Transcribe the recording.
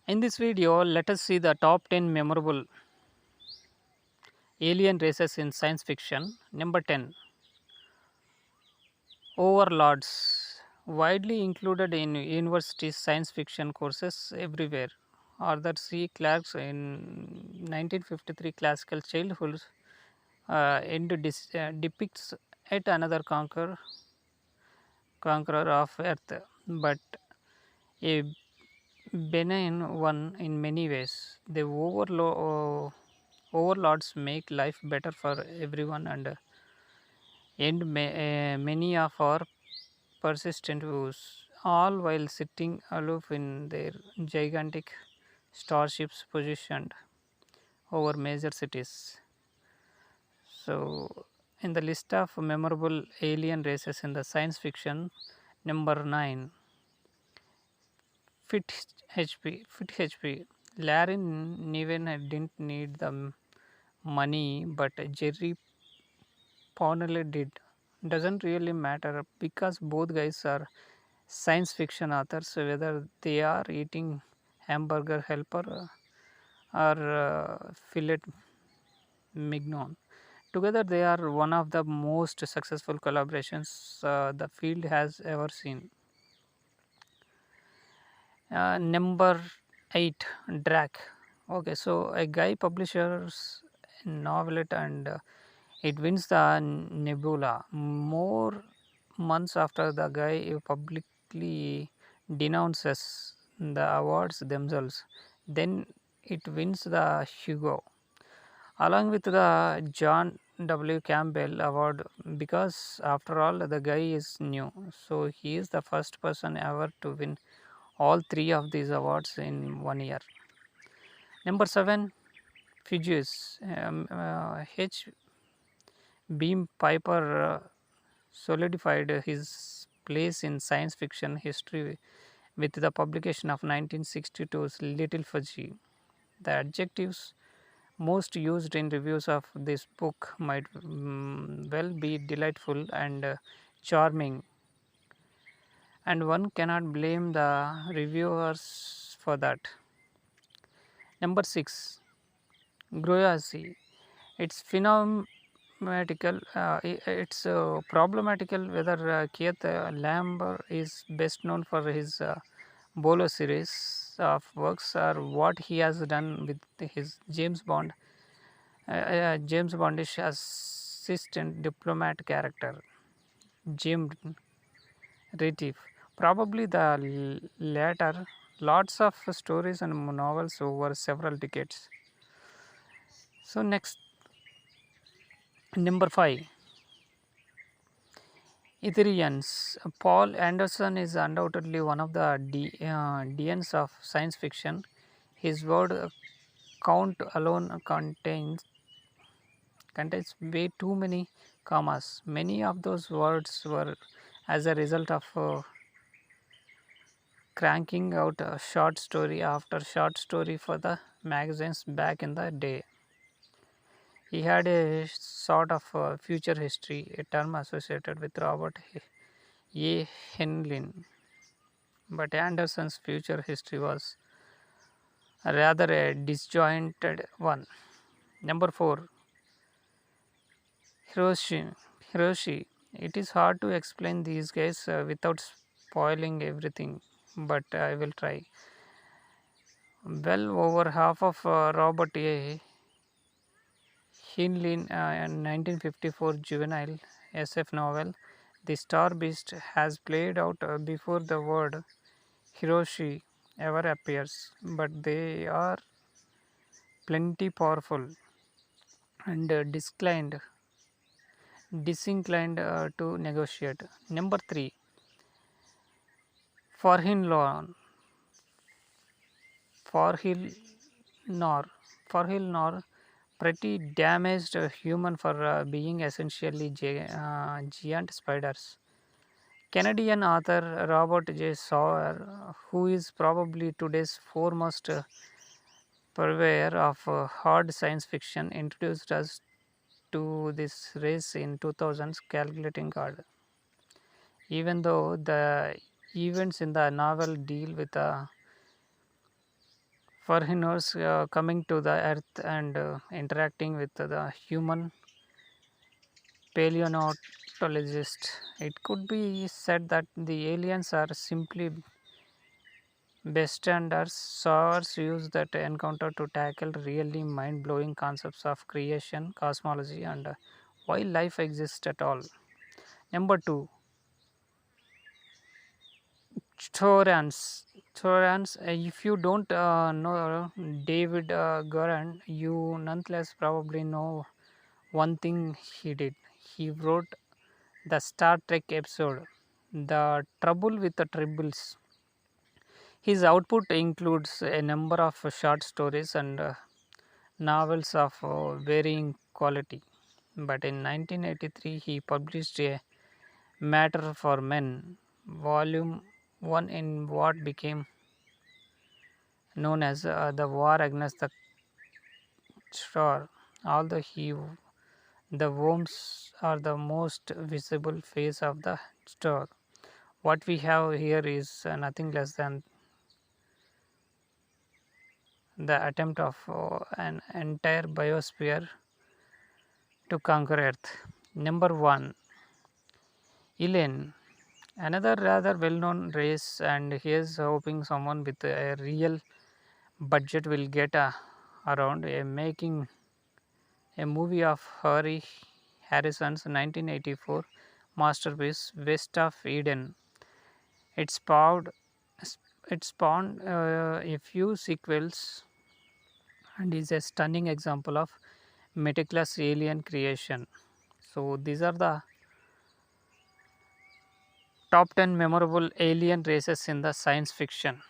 In this video, let us see the top 10 memorable alien races in science fiction. Number 10, Overlords, widely included in university science fiction courses everywhere. Arthur C. Clarke's in 1953 classical childhood depicts yet another conqueror of Earth, but a benign one in many ways. The overlords make life better for everyone and many of our persistent views, all while sitting aloof in their gigantic starships positioned over major cities. So, in the list of memorable alien races in the science fiction, number 9, Fit HP. Larry Niven didn't need the money, but Jerry Pownell did. Doesn't really matter because both guys are science fiction authors, whether they are eating hamburger helper or filet mignon. Together, they are one of the most successful collaborations the field has ever seen. Number 8, Drac. Okay, so a guy publishes a novelette and it wins the Nebula. More months after the guy publicly denounces the awards themselves, then it wins the Hugo along with the John W. Campbell Award because after all the guy is new. So he is the first person ever to win all three of these awards in 1 year. Number 7, Fugees. H. Beam Piper solidified his place in science fiction history with the publication of 1962's Little Fuzzy. The adjectives most used in reviews of this book might well be delightful and charming, and one cannot blame the reviewers for that. Number 6, Groyasi. It's phenomenal. It's problematical whether Keith Lambert is best known for his Bolo series of works or what he has done with his James Bondish assistant diplomat character, Jim Retief. Probably the latter. Lots of stories and novels over several decades. So next, number 5, Etherians. Paul Anderson is undoubtedly one of the DNs of science fiction. His word count alone contains way too many commas. Many of those words were as a result of cranking out a short story after short story for the magazines back in the day. He had a sort of future history, a term associated with Robert A. Heinlein. But Anderson's future history was rather a disjointed one. Number 4, Hiroshi. Hiroshi. It is hard to explain these guys without spoiling everything, but I will try. Well over half of Robert A. Heinlein 1954 juvenile SF novel, The Star Beast, has played out before the word Hiroshi ever appears, but they are plenty powerful and disinclined to negotiate. Number 3, Farhin Farhil Nor. Farhil Nor, pretty damaged human for being essentially giant spiders. Canadian author Robert J. Sawyer, who is probably today's foremost purveyor of hard science fiction, introduced us to this race in 2000's Calculating God. Even though the events in the novel deal with foreigners coming to the earth and interacting with the human paleontologist. It could be said that the aliens are simply bystanders, source use that encounter to tackle really mind-blowing concepts of creation, cosmology, and why life exists at all. Number two, Thorans. Thorans. If you don't know David Goran, you nonetheless probably know one thing he did. He wrote the Star Trek episode, The Trouble with the Tribbles. His output includes a number of short stories and novels of varying quality. But in 1983, he published a Matter for Men, Volume 1, in what became known as the War Against the Shore. Although the worms are the most visible face of the store. What we have here is nothing less than the attempt of an entire biosphere to conquer Earth. Number one, Elaine, another rather well known race, and he is hoping someone with a real budget will get around making a movie of Harry Harrison's 1984 masterpiece West of Eden. It spawned, it spawned a few sequels and is a stunning example of meticulous alien creation. So, these are the top 10 memorable alien races in the science fiction.